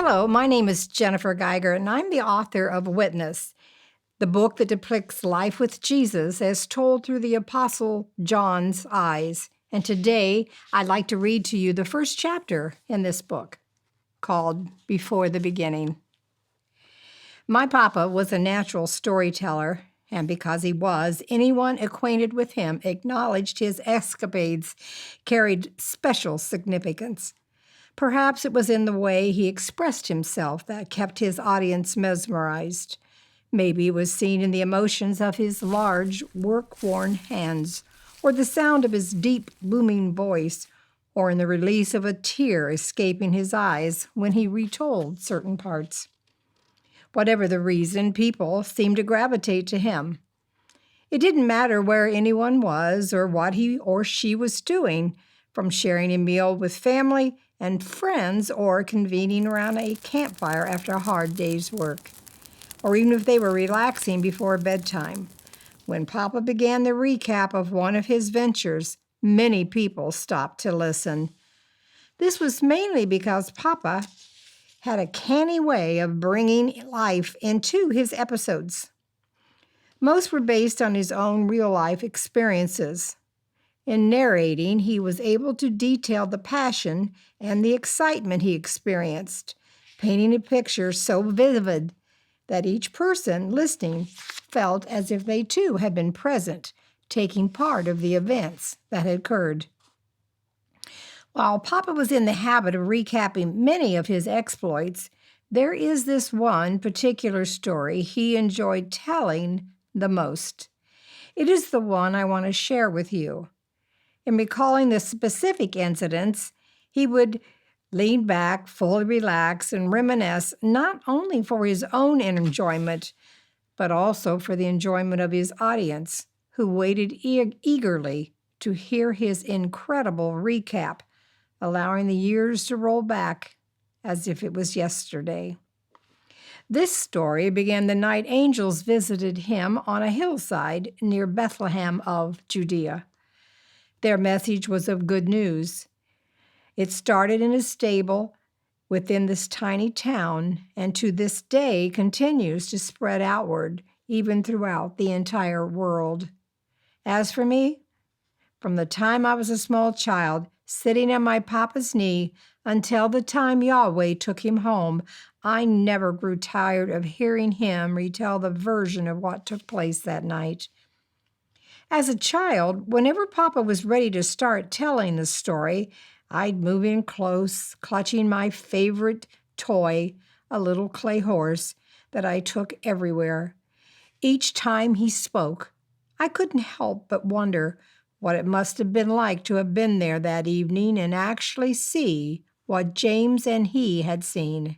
Hello, my name is Jennifer Geiger, and I'm the author of Witness, the book that depicts life with Jesus as told through the Apostle John's eyes. And today, I'd like to read to you the first chapter in this book, called Before the Beginning. My papa was a natural storyteller, and because he was, anyone acquainted with him acknowledged his escapades carried special significance. Perhaps it was in the way he expressed himself that kept his audience mesmerized. Maybe it was seen in the emotions of his large, work-worn hands, or the sound of his deep, booming voice, or in the release of a tear escaping his eyes when he retold certain parts. Whatever the reason, people seemed to gravitate to him. It didn't matter where anyone was or what he or she was doing, from sharing a meal with family and friends or convening around a campfire after a hard day's work, or even if they were relaxing before bedtime. When Papa began the recap of one of his ventures, many people stopped to listen. This was mainly because Papa had a canny way of bringing life into his episodes. Most were based on his own real-life experiences. In narrating, he was able to detail the passion and the excitement he experienced, painting a picture so vivid that each person listening felt as if they too had been present, taking part of the events that had occurred. While Papa was in the habit of recapping many of his exploits, there is this one particular story he enjoyed telling the most. It is the one I want to share with you. In recalling the specific incidents, he would lean back, fully relax, and reminisce not only for his own enjoyment, but also for the enjoyment of his audience, who waited eagerly to hear his incredible recap, allowing the years to roll back as if it was yesterday. This story began the night angels visited him on a hillside near Bethlehem of Judea. Their message was of good news. It started in a stable within this tiny town, and to this day continues to spread outward, even throughout the entire world. As for me, from the time I was a small child, sitting on my papa's knee, until the time Yahweh took him home, I never grew tired of hearing him retell the version of what took place that night. As a child, whenever Papa was ready to start telling the story, I'd move in close, clutching my favorite toy, a little clay horse that I took everywhere. Each time he spoke, I couldn't help but wonder what it must have been like to have been there that evening and actually see what James and he had seen.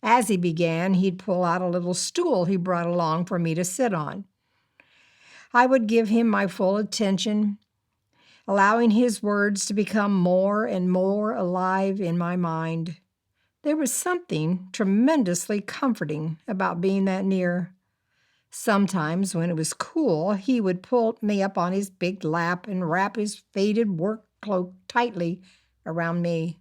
As he began, he'd pull out a little stool he brought along for me to sit on. I would give him my full attention, allowing his words to become more and more alive in my mind. There was something tremendously comforting about being that near. Sometimes, when it was cool, he would pull me up on his big lap and wrap his faded work cloak tightly around me.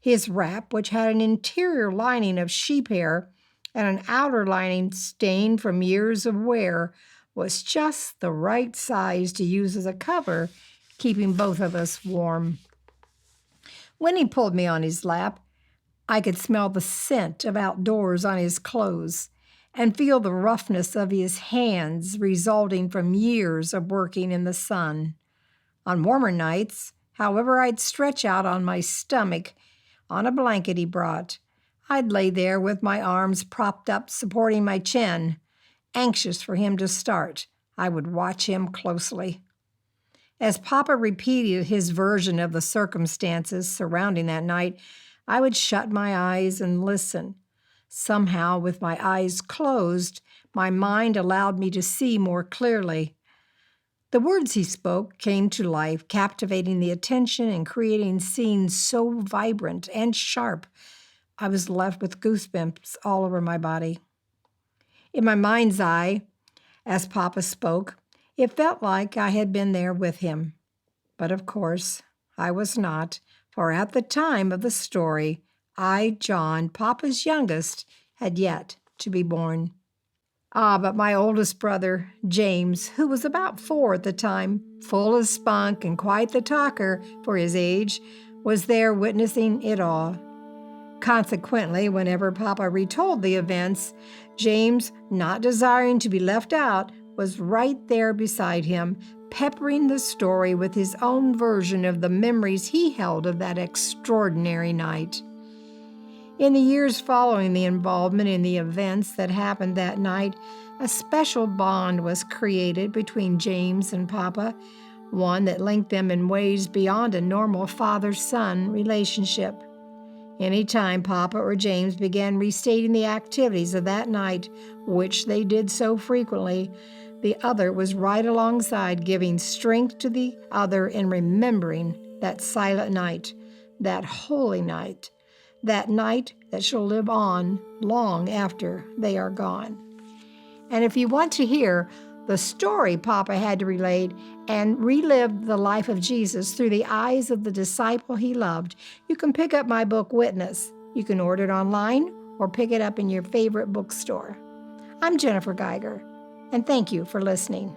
His wrap, which had an interior lining of sheep hair and an outer lining stained from years of wear, was just the right size to use as a cover, keeping both of us warm. When he pulled me on his lap, I could smell the scent of outdoors on his clothes and feel the roughness of his hands resulting from years of working in the sun. On warmer nights, however, I'd stretch out on my stomach on a blanket he brought. I'd lay there with my arms propped up, supporting my chin. Anxious for him to start, I would watch him closely. As Papa repeated his version of the circumstances surrounding that night, I would shut my eyes and listen. Somehow, with my eyes closed, my mind allowed me to see more clearly. The words he spoke came to life, captivating the attention and creating scenes so vibrant and sharp, I was left with goosebumps all over my body. In my mind's eye, as Papa spoke, it felt like I had been there with him. But of course, I was not, for at the time of the story, I, John, Papa's youngest, had yet to be born. Ah, but my oldest brother, James, who was about 4 at the time, full of spunk and quite the talker for his age, was there witnessing it all. Consequently, whenever Papa retold the events, James, not desiring to be left out, was right there beside him, peppering the story with his own version of the memories he held of that extraordinary night. In the years following the involvement in the events that happened that night, a special bond was created between James and Papa, one that linked them in ways beyond a normal father-son relationship. Anytime Papa or James began restating the activities of that night, which they did so frequently, the other was right alongside, giving strength to the other in remembering that silent night, that holy night, that night that shall live on long after they are gone. And if you want to hear the story Papa had to relate and relive the life of Jesus through the eyes of the disciple he loved, you can pick up my book, Witness. You can order it online or pick it up in your favorite bookstore. I'm Jennifer Geiger, and thank you for listening.